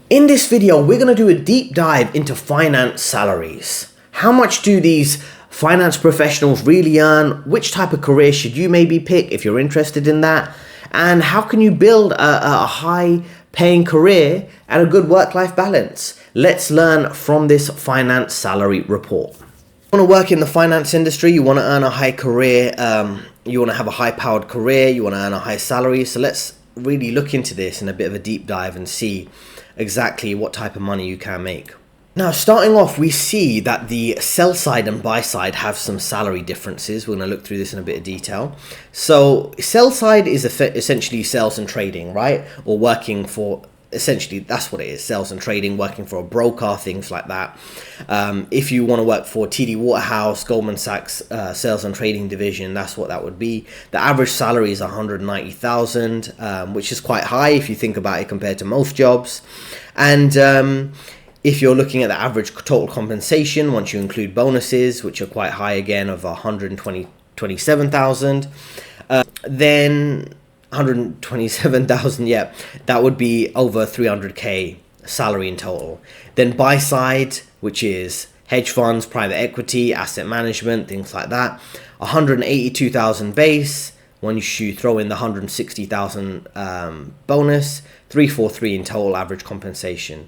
In this video, we're going to do a deep dive into finance salaries. How much do these finance professionals really earn? Which type of career should you maybe pick if you're interested in that? And how can you build a high paying career and a good work-life balance? Let's learn from this finance salary report. You want to work in the finance industry, you want to earn a high career, you want to have a high-powered career, you want to earn a high salary. So let's really look into this in a bit of a deep dive and see exactly what type of money you can make. Now, starting off, we see that the sell side and buy side have some salary differences. We're going to look through this in a bit of detail. So sell side is essentially sales and trading, right? Or working for, essentially that's what it is, sales and trading, working for a broker, things like that. If you want to work for TD Waterhouse, Goldman Sachs sales and trading division, that's what that would be. The average salary is 190,000, which is quite high if you think about it compared to most jobs. And if you're looking at the average total compensation, once you include bonuses, which are quite high again, of 127,000, then 127,000, yeah, that would be over 300k salary in total. Then buy side, which is hedge funds, private equity, asset management, things like that, 182,000 base. Once you throw in the 160,000 bonus, 343 in total average compensation.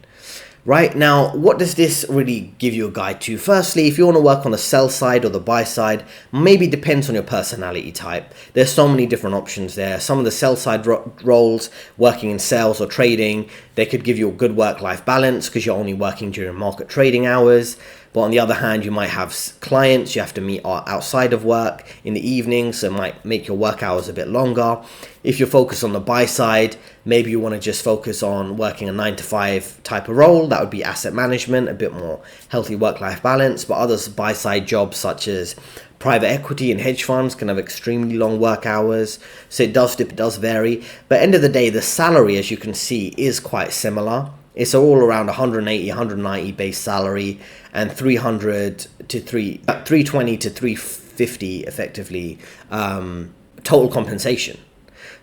Right now, what does this really give you a guide to? Firstly, if you want to work on the sell side or the buy side, maybe depends on your personality type. There's so many different options there. Some of the sell side roles, working in sales or trading, they could give you a good work-life balance because you're only working during market trading hours. But on the other hand, you might have clients you have to meet outside of work in the evening, so it might make your work hours a bit longer. If you're focused on the buy side, maybe you want to just focus on working a 9-to-5 type of role. That would be asset management, a bit more healthy work-life balance. But other buy side jobs such as private equity and hedge funds can have extremely long work hours. So it does vary. But end of the day, the salary, as you can see, is quite similar. It's all around 190 base salary and 320 to 350 effectively total compensation.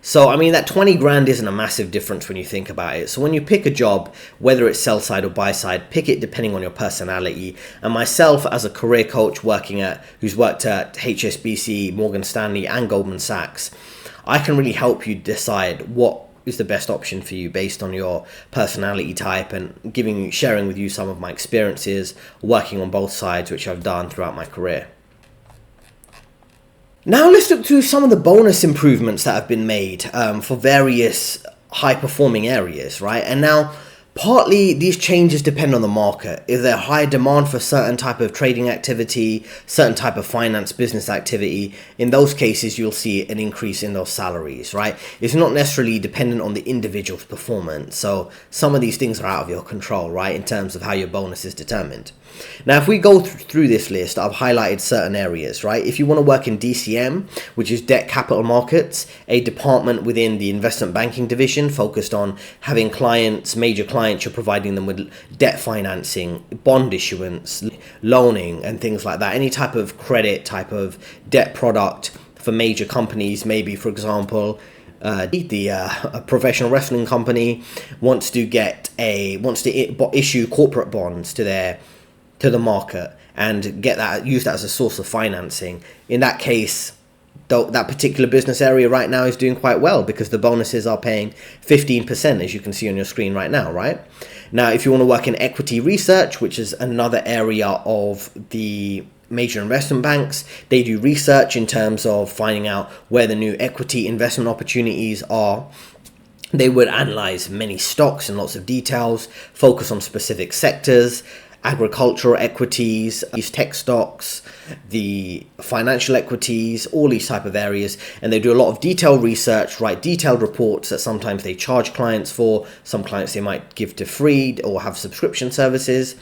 So, I mean, that 20 grand isn't a massive difference when you think about it. So when you pick a job, whether it's sell side or buy side, pick it depending on your personality. And myself, as a career coach who's worked at HSBC, Morgan Stanley and Goldman Sachs, I can really help you decide what is the best option for you based on your personality type, and sharing with you some of my experiences working on both sides, which I've done throughout my career. Now let's look through some of the bonus improvements that have been made for various high performing areas, right? And now partly these changes depend on the market. Is there high demand for certain type of trading activity, certain type of finance business activity? In those cases, you'll see an increase in those salaries, right? It's not necessarily dependent on the individual's performance. So some of these things are out of your control, right, in terms of how your bonus is determined. Now, if we go through this list, I've highlighted certain areas, right? If you want to work in DCM, which is debt capital markets, a department within the investment banking division focused on having major clients, you're providing them with debt financing, bond issuance, loaning, and things like that. Any type of credit, type of debt product for major companies, maybe, for example, a professional wrestling company wants to issue corporate bonds to the market and use that as a source of financing. In that case, that particular business area right now is doing quite well because the bonuses are paying 15%, as you can see on your screen right now, right? Now, if you want to work in equity research, which is another area of the major investment banks, they do research in terms of finding out where the new equity investment opportunities are. They would analyze many stocks in lots of details, focus on specific sectors, agricultural equities, these tech stocks, the financial equities, all these type of areas. And they do a lot of detailed research, write detailed reports that sometimes they charge clients for. Some clients they might give to free or have subscription services.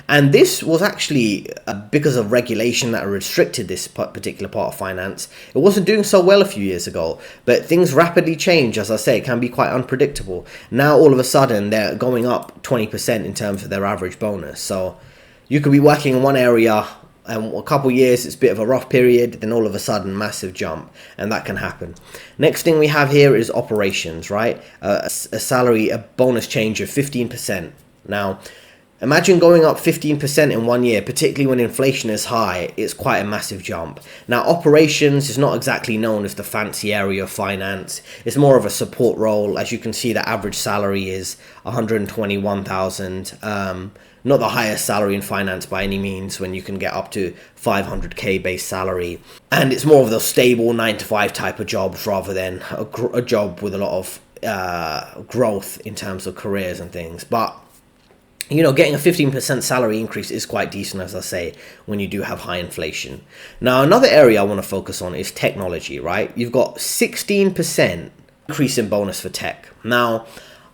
And this was actually because of regulation that restricted this particular part of finance. It wasn't doing so well a few years ago, but things rapidly change. As I say, it can be quite unpredictable. Now, all of a sudden, they're going up 20% in terms of their average bonus. So you could be working in one area and a couple of years, it's a bit of a rough period, then all of a sudden, massive jump, and that can happen. Next thing we have here is operations, right? A bonus change of 15%. Now, imagine going up 15% in 1 year, particularly when inflation is high. It's quite a massive jump. Now, operations is not exactly known as the fancy area of finance. It's more of a support role. As you can see, the average salary is 121,000. Not the highest salary in finance by any means, when you can get up to 500k base salary. And it's more of those stable 9 to 5 type of jobs rather than a job with a lot of growth in terms of careers and things. But getting a 15% salary increase is quite decent, as I say, when you do have high inflation. Now, another area I want to focus on is technology, right? You've got 16% increase in bonus for tech. Now,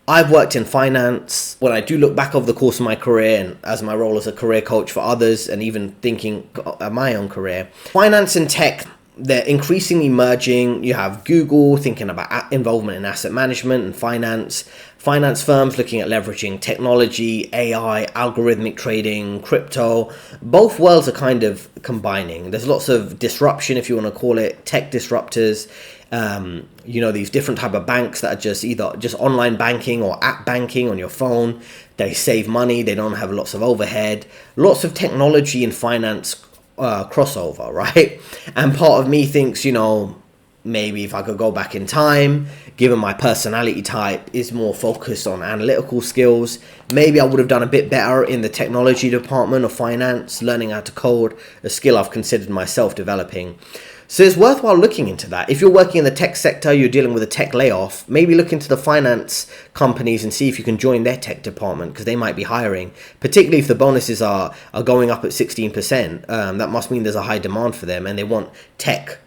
I've worked in finance. When I do look back over the course of my career and as my role as a career coach for others and even thinking of my own career, finance and tech, they're increasingly merging. You have Google thinking about involvement in asset management and finance firms looking at leveraging technology, AI, algorithmic trading, crypto. Both worlds are kind of combining. There's lots of disruption, if you want to call it, tech disruptors. These different type of banks that are just online banking or app banking on your phone. They save money. They don't have lots of overhead. Lots of technology and finance crossover, right? And part of me thinks, maybe if I could go back in time, given my personality type is more focused on analytical skills, maybe I would have done a bit better in the technology department of finance, learning how to code, a skill I've considered myself developing. So it's worthwhile looking into that. If you're working in the tech sector, you're dealing with a tech layoff, maybe look into the finance companies and see if you can join their tech department, because they might be hiring, particularly if the bonuses are going up at 16%. That must mean there's a high demand for them and they want tech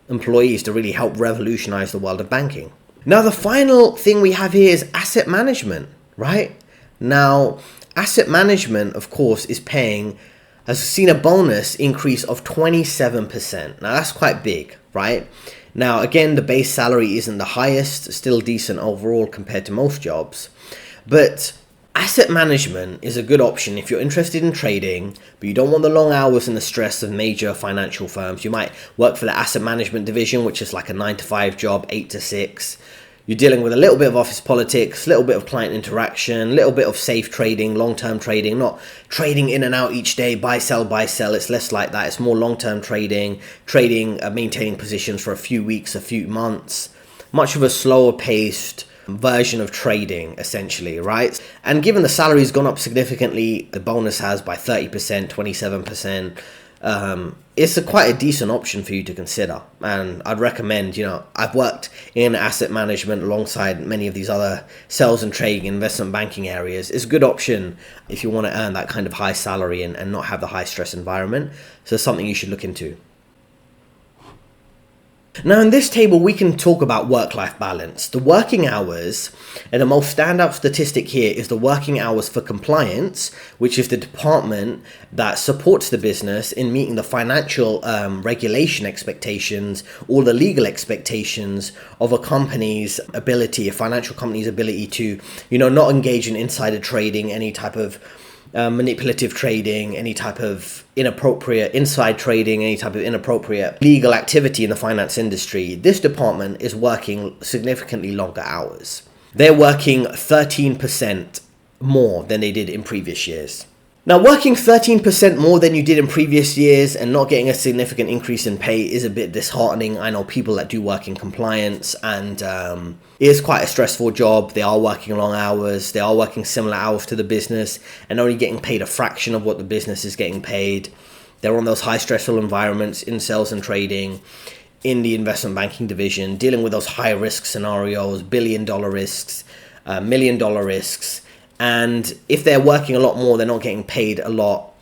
employees to really help revolutionize the world of banking. Now, the final thing we have here is asset management, right? Now, asset management, of course, has seen a bonus increase of 27%. Now, that's quite big, right? Now, again, the base salary isn't the highest, still decent overall compared to most jobs. But asset management is a good option if you're interested in trading, but you don't want the long hours and the stress of major financial firms. You might work for the asset management division, which is like a 9 to 5 job, 8 to 6. You're dealing with a little bit of office politics, a little bit of client interaction, a little bit of safe trading, long-term trading, not trading in and out each day, buy, sell. It's less like that. It's more long-term trading, maintaining positions for a few weeks, a few months. Much of a slower paced version of trading, essentially, right? And given the salary's gone up significantly, the bonus has by 30%, 27%. It's quite a decent option for you to consider, and I'd recommend, I've worked in asset management alongside many of these other sales and trading, investment banking areas. It's a good option if you want to earn that kind of high salary and not have the high stress environment. So it's something you should look into. Now, in this table, we can talk about work-life balance. The working hours, and the most standout statistic here is the working hours for compliance, which is the department that supports the business in meeting the financial regulation expectations or the legal expectations of a financial company's ability to, not engage in insider trading, any type of manipulative trading, any type of inappropriate inside trading, any type of inappropriate legal activity in the finance industry. This department is working significantly longer hours. They're working 13% more than they did in previous years. Now, working 13% more than you did in previous years and not getting a significant increase in pay is a bit disheartening. I know people that do work in compliance, and it is quite a stressful job. They are working long hours. They are working similar hours to the business and only getting paid a fraction of what the business is getting paid. They're on those high stressful environments in sales and trading, in the investment banking division, dealing with those high risk scenarios, billion-dollar risks, million-dollar risks. And if they're working a lot more, they're not getting paid a lot.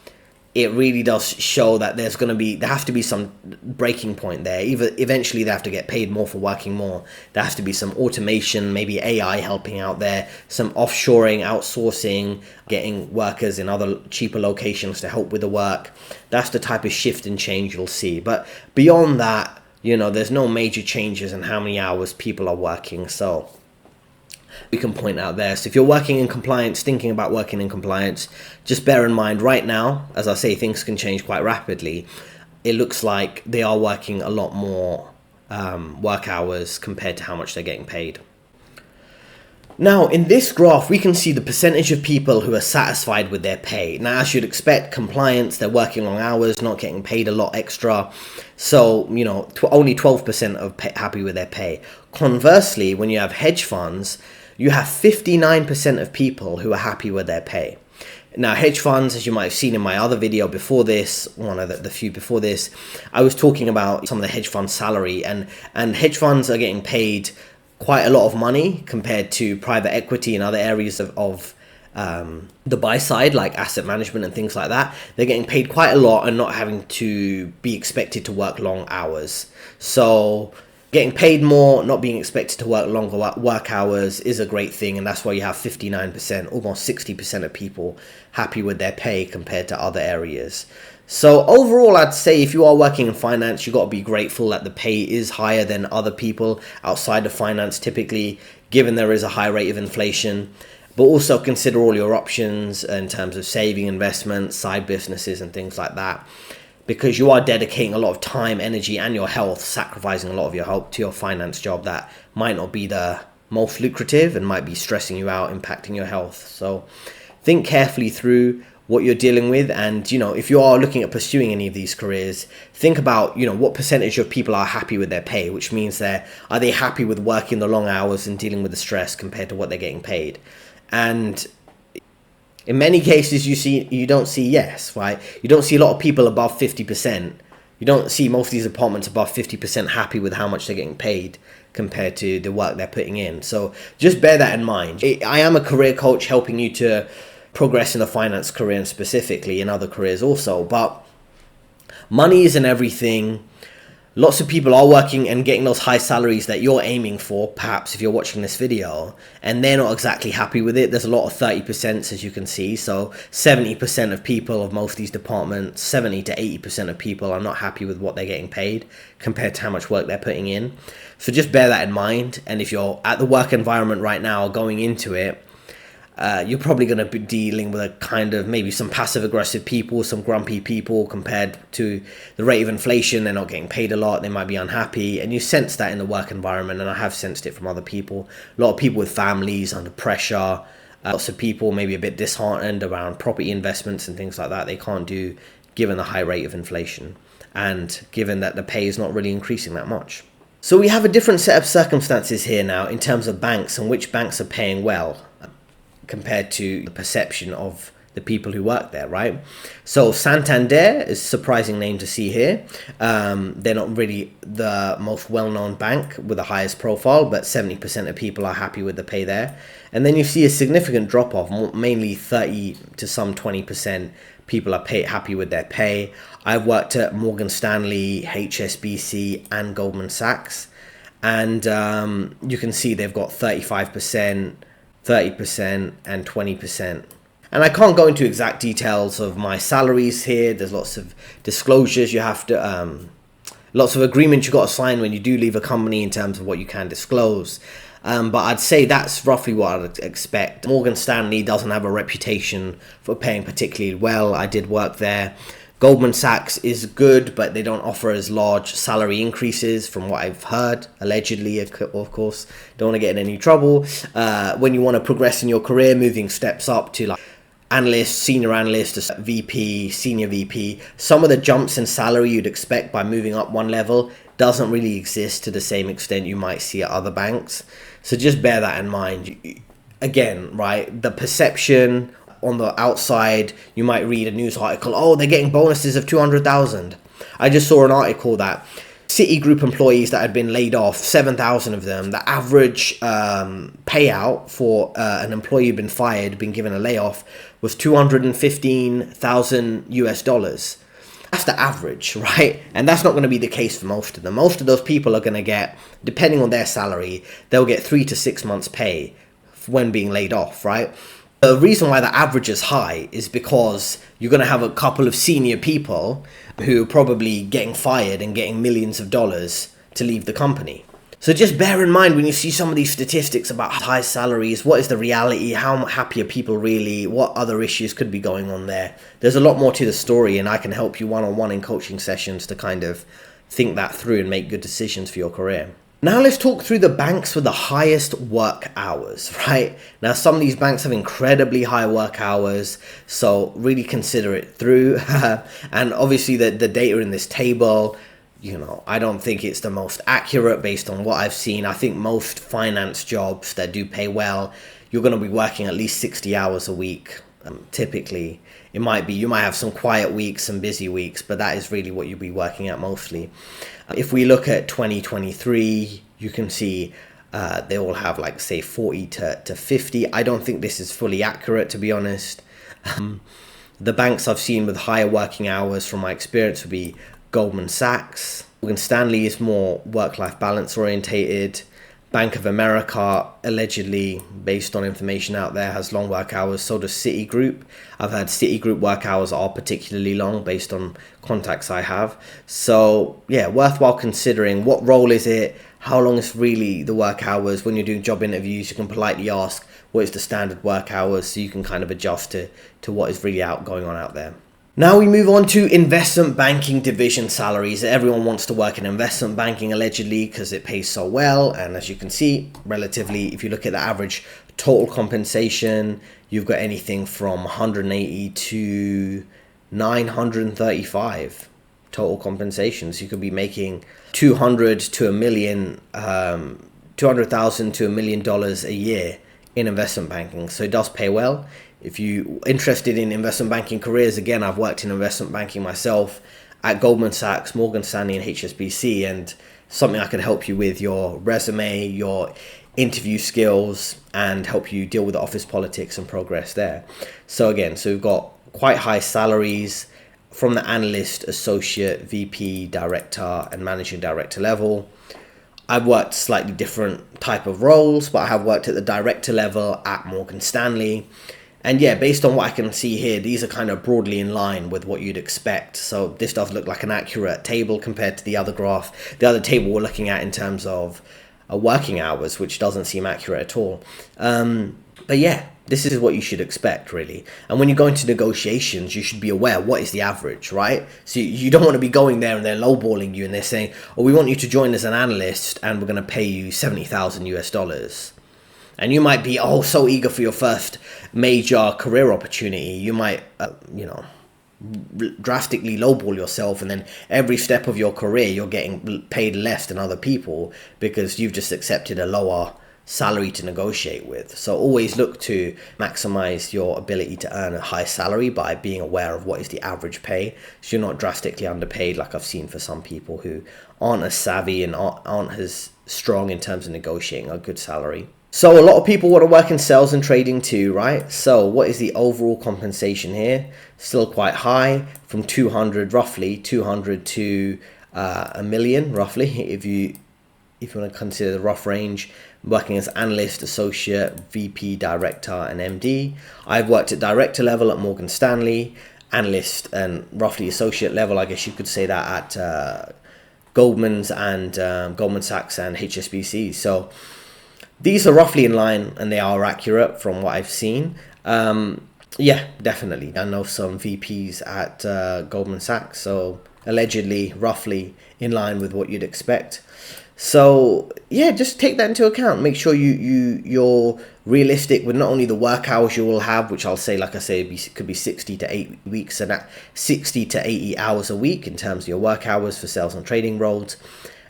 It really does show that there have to be some breaking point there. Eventually they have to get paid more for working more. There has to be some automation, maybe AI helping out there, some offshoring, outsourcing, getting workers in other cheaper locations to help with the work. That's the type of shift and change you'll see. But beyond that, there's no major changes in how many hours people are working. So we can point out there. So if you're working in compliance, thinking about working in compliance, just bear in mind right now, as I say, things can change quite rapidly. It looks like they are working a lot more work hours compared to how much they're getting paid. Now, in this graph, we can see the percentage of people who are satisfied with their pay. Now, as you'd expect, compliance, they're working long hours, not getting paid a lot extra. So, only 12% are happy with their pay. Conversely, when you have hedge funds, you have 59% of people who are happy with their pay. Now, hedge funds, as you might have seen in my other video before this, one of the few before this, I was talking about some of the hedge fund salary, and hedge funds are getting paid quite a lot of money compared to private equity and other areas of the buy side, like asset management and things like that. They're getting paid quite a lot and not having to be expected to work long hours. So getting paid more, not being expected to work longer work hours is a great thing, and that's why you have 59%, almost 60% of people happy with their pay compared to other areas. So overall, I'd say if you are working in finance, you got to be grateful that the pay is higher than other people outside of finance typically, given there is a high rate of inflation. But also consider all your options in terms of saving, investments, side businesses and things like that, because you are dedicating a lot of time, energy and your health, sacrificing a lot of your health to your finance job that might not be the most lucrative and might be stressing you out, impacting your health. So think carefully through what you're dealing with, and if you are looking at pursuing any of these careers, think about what percentage of people are happy with their pay, which means are they happy with working the long hours and dealing with the stress compared to what they're getting paid. And in many cases you don't see yes, right? You don't see a lot of people above 50%. You don't see most of these departments above 50% happy with how much they're getting paid compared to the work they're putting in. So just bear that in mind. I am a career coach helping you to progress in the finance career and specifically in other careers also, but money isn't everything. Lots of people are working and getting those high salaries that you're aiming for, perhaps if you're watching this video, and they're not exactly happy with it. There's a lot of 30%, as you can see. So 70% of people of most of these departments, 70 to 80% of people are not happy with what they're getting paid compared to how much work they're putting in. So just bear that in mind. And if you're at the work environment right now going into it, you're probably going to be dealing with a kind of maybe some passive aggressive people, some grumpy people compared to the rate of inflation. They're not getting paid a lot. They might be unhappy. And you sense that in the work environment. And I have sensed it from other people. A lot of people with families under pressure. Lots of people maybe a bit disheartened around property investments and things like that. They can't do given the high rate of inflation and given that the pay is not really increasing that much. So we have a different set of circumstances here now in terms of banks and which banks are paying well compared to the perception of the people who work there, right? So Santander is a surprising name to see here. They're not really the most well-known bank with the highest profile, but 70% of people are happy with the pay there. And then you see a significant drop-off, mainly 30 to some 20% people are happy with their pay. I've worked at Morgan Stanley, HSBC, and Goldman Sachs. And you can see they've got 35%, 30% and 20%. And I can't go into exact details of my salaries here. There's lots of disclosures you have to, lots of agreements you got to sign when you do leave a company in terms of what you can disclose. But I'd say that's roughly what I'd expect. Morgan Stanley doesn't have a reputation for paying particularly well. I did work there. Goldman Sachs is good, but they don't offer as large salary increases from what I've heard, allegedly, of course. Don't want to get in any trouble. When you want to progress in your career, moving steps up to like analyst, senior analyst, VP, senior VP, some of the jumps in salary you'd expect by moving up one level doesn't really exist to the same extent you might see at other banks. So just bear that in mind. Again, right, the perception on the outside, you might read a news article, oh, they're getting bonuses of 200,000. I just saw an article that Citi group employees that had been laid off, 7,000 of them, the average payout for an employee who'd been fired, been given a layoff, was $215,000 US. That's the average, right? And that's not going to be the case for most of them. Most of those people are going to get, depending on their salary, they'll get 3 to 6 months pay when being laid off, right? The reason why the average is high is because you're going to have a couple of senior people who are probably getting fired and getting millions of dollars to leave the company. So just bear in mind when you see some of these statistics about high salaries, what is the reality? How happy are people really? What other issues could be going on there? There's a lot more to the story, and I can help you one-on-one in coaching sessions to kind of think that through and make good decisions for your career. Now let's talk through the banks with the highest work hours, right? Now some of these banks have incredibly high work hours, so really consider it through. And obviously the data in this table, I don't think it's the most accurate based on what I've seen. I think most finance jobs that do pay well, you're going to be working at least 60 hours a week. Typically, you might have some quiet weeks, some busy weeks, but that is really what you'll be working at mostly. If we look at 2023, you can see they all have like say 40 to 50. I don't think this is fully accurate, to be honest. The banks I've seen with higher working hours from my experience would be Goldman Sachs. Morgan Stanley is more work-life balance orientated. Bank of America, allegedly, based on information out there, has long work hours. So does Citigroup. I've heard Citigroup work hours are particularly long based on contacts I have. So yeah, worthwhile considering what role is it, how long is really the work hours. When you're doing job interviews, you can politely ask what is the standard work hours, so you can kind of adjust to what is really going on out there. Now we move on to investment banking division salaries. Everyone wants to work in investment banking allegedly because it pays so well. And as you can see, relatively, if you look at the average total compensation, you've got anything from 180 to 935 total compensations. You could be making 200 to a million, $200,000 to $1 million a year in investment banking. So it does pay well. If you're interested in investment banking careers, again, I've worked in investment banking myself at Goldman Sachs, Morgan Stanley, and HSBC, and something I can help you with your resume, your interview skills, and help you deal with the office politics and progress there. So again, we've got quite high salaries from the analyst, associate, VP, director, and managing director level. I've worked slightly different type of roles, but I have worked at the director level at Morgan Stanley. And yeah, based on what I can see here, these are kind of broadly in line with what you'd expect. So this does look like an accurate table compared to the other graph. The other table we're looking at in terms of working hours, which doesn't seem accurate at all. But yeah, this is what you should expect, really. And when you go into negotiations, you should be aware what is the average, right? So you don't want to be going there and they're lowballing you and they're saying, oh, we want you to join as an analyst and we're going to pay you $70,000. And you might be, so eager for your first major career opportunity. You might, drastically lowball yourself. And then every step of your career, you're getting paid less than other people because you've just accepted a lower salary to negotiate with. So always look to maximize your ability to earn a high salary by being aware of what is the average pay. So you're not drastically underpaid like I've seen for some people who aren't as savvy and aren't as strong in terms of negotiating a good salary. So a lot of people want to work in sales and trading too, right? So what is the overall compensation here? Still quite high, from roughly 200 to a million, roughly, if you want to consider the rough range. Working as analyst, associate, VP, director, and MD. I've worked at director level at Morgan Stanley, analyst and roughly associate level, I guess you could say that, at Goldman Sachs and HSBC. So these are roughly in line and they are accurate from what I've seen. Yeah, definitely. I know some VPs at Goldman Sachs, so allegedly roughly in line with what you'd expect. So yeah, just take that into account. Make sure you're realistic with not only the work hours you will have, which it could be 60 to 8 weeks, and at 60 to 80 hours a week in terms of your work hours for sales and trading roles.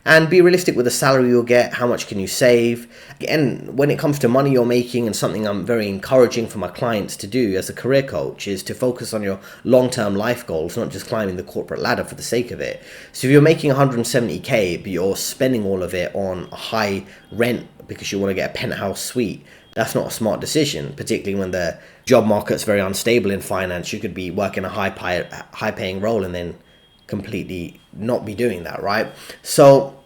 And be realistic with the salary you'll get, how much can you save. And when it comes to money you're making, and something I'm very encouraging for my clients to do as a career coach, is to focus on your long-term life goals, not just climbing the corporate ladder for the sake of it. So if you're making 170k, but you're spending all of it on a high rent because you want to get a penthouse suite, that's not a smart decision, particularly when the job market's very unstable in finance. You could be working a high-paying role and then completely not be doing that, right? So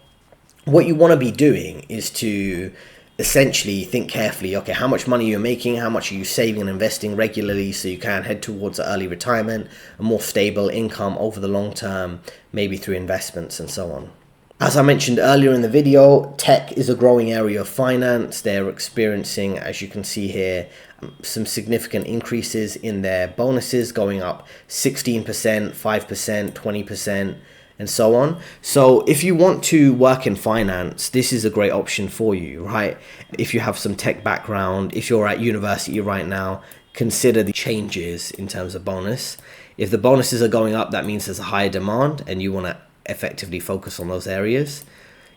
what you want to be doing is to essentially think carefully, okay, how much money you're making, how much are you saving and investing regularly so you can head towards early retirement, a more stable income over the long term, maybe through investments and so on. As I mentioned earlier in the video, tech is a growing area of finance. They're experiencing, as you can see here, some significant increases in their bonuses, going up 16%, 5%, 20%, and so on. So if you want to work in finance, this is a great option for you, right? If you have some tech background, if you're at university right now, consider the changes in terms of bonus. If the bonuses are going up, that means there's a higher demand and you want to effectively focus on those areas.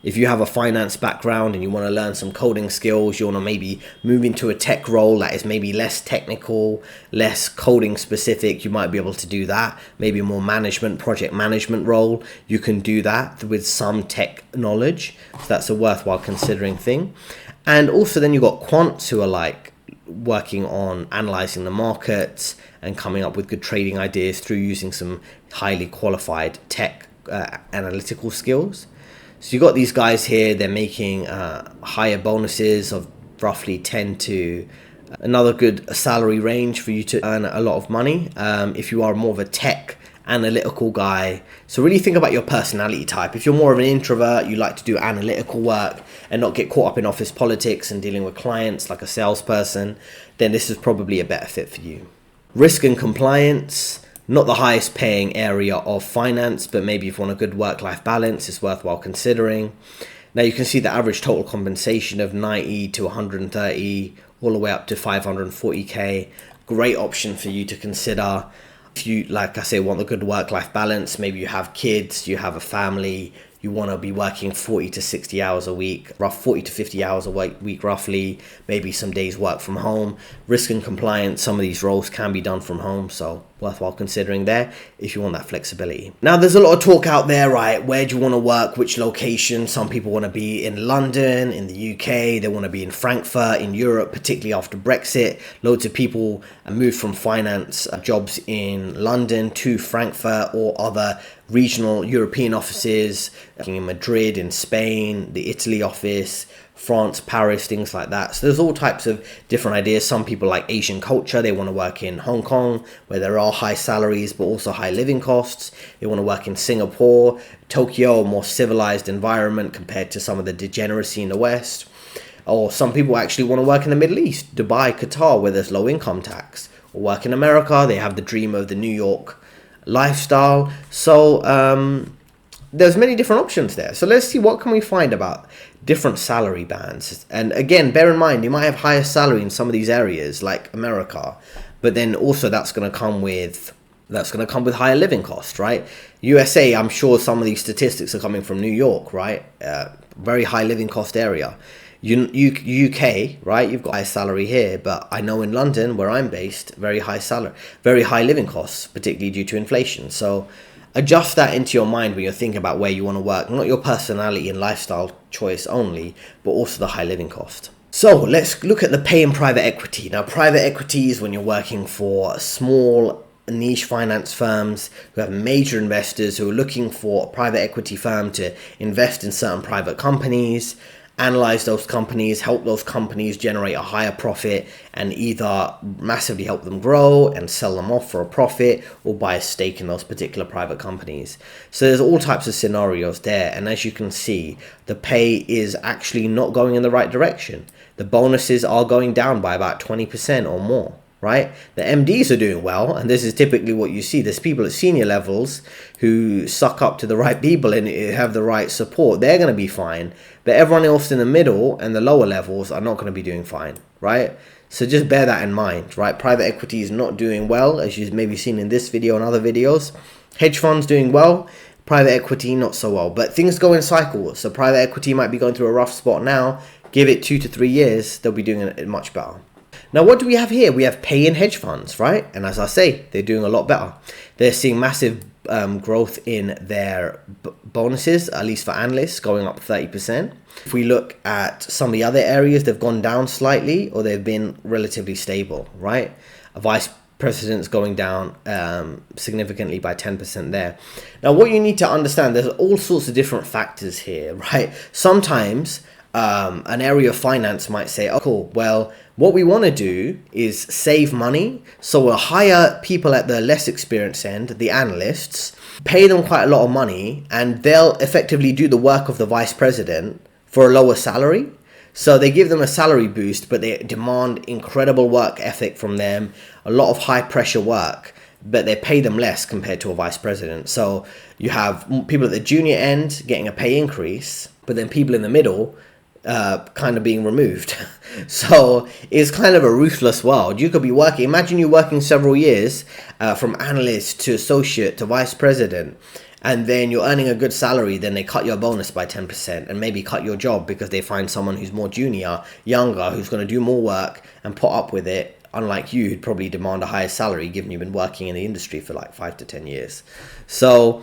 If you have a finance background and you want to learn some coding skills, you want to maybe move into a tech role that is maybe less technical, less coding specific, you might be able to do that. Maybe a more management, project management role, you can do that with some tech knowledge. So that's a worthwhile considering thing. And also then you've got quants who are like working on analyzing the markets and coming up with good trading ideas through using some highly qualified tech analytical skills. So you got these guys here, they're making higher bonuses of roughly 10 to another good salary range for you to earn a lot of money if you are more of a tech analytical guy. So really think about your personality type. If you're more of an introvert, you like to do analytical work and not get caught up in office politics and dealing with clients like a salesperson, then this is probably a better fit for you. Risk and compliance. Not the highest paying area of finance, but maybe if you want a good work-life balance, it's worthwhile considering. Now you can see the average total compensation of 90 to 130, all the way up to 540k. Great option for you to consider. If you, like I say, want a good work-life balance, maybe you have kids, you have a family, you want to be working 40 to 60 hours a week, 40 to 50 hours a week roughly, maybe some days work from home. Risk and compliance, some of these roles can be done from home, so worthwhile considering there if you want that flexibility. Now there's a lot of talk out there, right? Where do you want to work? Which location? Some people want to be in London, in the UK, they want to be in Frankfurt, in Europe, particularly after Brexit. Loads of people move from finance jobs in London to Frankfurt or other regional European offices, in Madrid, in Spain, the Italy office, France, Paris, things like that. So there's all types of different ideas. Some people like Asian culture. They want to work in Hong Kong, where there are high salaries, but also high living costs. They want to work in Singapore, Tokyo, a more civilized environment compared to some of the degeneracy in the West. Or some people actually want to work in the Middle East, Dubai, Qatar, where there's low income tax. Or work in America. They have the dream of the New York lifestyle. So there's many different options there. So let's see what can we find about different salary bands. And again, bear in mind, you might have higher salary in some of these areas like America, but then also that's going to come with higher living costs, right? USA, I'm sure some of these statistics are coming from New York, right? Very high living cost area. UK, right? You've got high salary here, but I know in London, where I'm based, very high salary, very high living costs, particularly due to inflation. So adjust that into your mind when you're thinking about where you want to work, not your personality and lifestyle choice only, but also the high living cost. So let's look at the pay in private equity. Now, private equity is when you're working for small niche finance firms who have major investors who are looking for a private equity firm to invest in certain private companies, analyze those companies, help those companies generate a higher profit, and either massively help them grow and sell them off for a profit or buy a stake in those particular private companies. So there's all types of scenarios there. And as you can see, the pay is actually not going in the right direction. The bonuses are going down by about 20% or more. Right? The MDs are doing well, and this is typically what you see. There's people at senior levels who suck up to the right people and have the right support. They're going to be fine, but everyone else in the middle and the lower levels are not going to be doing fine, right? So just bear that in mind, right? Private equity is not doing well, as you've maybe seen in this video and other videos. Hedge funds doing well, private equity not so well, but things go in cycles. So private equity might be going through a rough spot now. Give it 2 to 3 years, they'll be doing it much better. Now, what do we have here? We have pay in hedge funds, right? And as I say, they're doing a lot better. They're seeing massive growth in their bonuses, at least for analysts, going up 30%. If we look at some of the other areas, they've gone down slightly or they've been relatively stable, right? A vice president's going down significantly by 10% there. Now, what you need to understand, there's all sorts of different factors here, right? Sometimes an area of finance might say, oh, cool, well, what we want to do is save money, so we'll hire people at the less experienced end, the analysts, pay them quite a lot of money, and they'll effectively do the work of the vice president for a lower salary. So they give them a salary boost, but they demand incredible work ethic from them, a lot of high pressure work. but they pay them less compared to a vice president. So you have people at the junior end getting a pay increase, but then people in the middle kind of being removed. So it's kind of a ruthless world. You could be working, imagine you working several years from analyst to associate to vice president, and then you're earning a good salary, then they cut your bonus by 10% and maybe cut your job because they find someone who's more junior, younger, who's going to do more work and put up with it, unlike you, who'd probably demand a higher salary given you've been working in the industry for like 5 to 10 years. So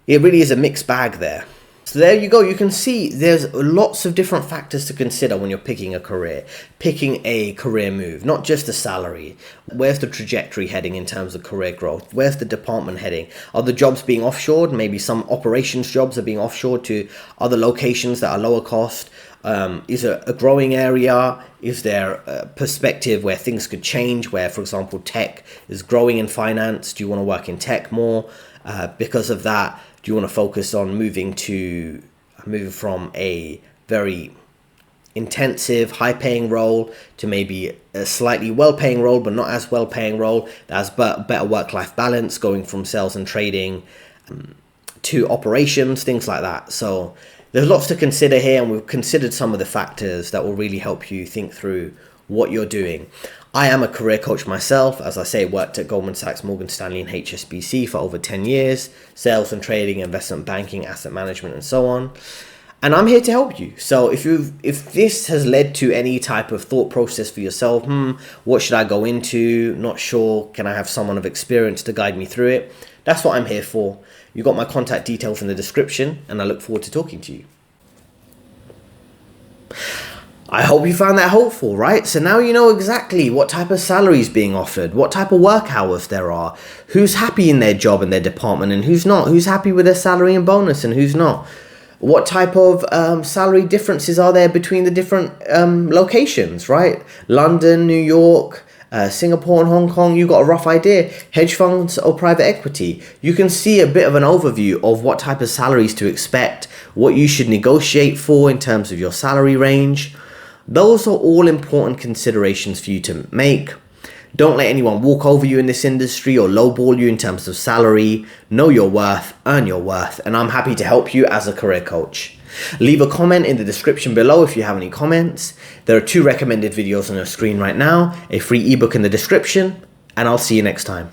it really is a mixed bag there. So there you go. You can see there's lots of different factors to consider when you're picking a career move, not just the salary. Where's the trajectory heading in terms of career growth? Where's the department heading? Are the jobs being offshored? Maybe some operations jobs are being offshored to other locations that are lower cost. Is it a growing area? Is there a perspective where things could change, where, for example, tech is growing in finance? Do you want to work in tech more? Because of that, do you want to focus on moving from a very intensive, high-paying role to maybe a slightly well-paying role, but not as well-paying role that has better work-life balance, going from sales and trading to operations, things like that. So there's lots to consider here, and we've considered some of the factors that will really help you think through what you're doing. I am a career coach myself. As I say, worked at Goldman Sachs, Morgan Stanley and HSBC for over 10 years, sales and trading, investment banking, asset management and so on. And I'm here to help you. So if this has led to any type of thought process for yourself, what should I go into? Not sure. Can I have someone of experience to guide me through it? That's what I'm here for. You got my contact details in the description, and I look forward to talking to you. I hope you found that helpful, right? So now you know exactly what type of salary is being offered, what type of work hours there are, who's happy in their job and their department and who's not, who's happy with their salary and bonus and who's not. What type of salary differences are there between the different locations, right? London, New York, Singapore and Hong Kong, you got a rough idea. Hedge funds or private equity. You can see a bit of an overview of what type of salaries to expect, what you should negotiate for in terms of your salary range. Those are all important considerations for you to make. Don't let anyone walk over you in this industry or lowball you in terms of salary. Know your worth, earn your worth, and I'm happy to help you as a career coach. Leave a comment in the description below if you have any comments. There are 2 recommended videos on your screen right now, a free ebook in the description, and I'll see you next time.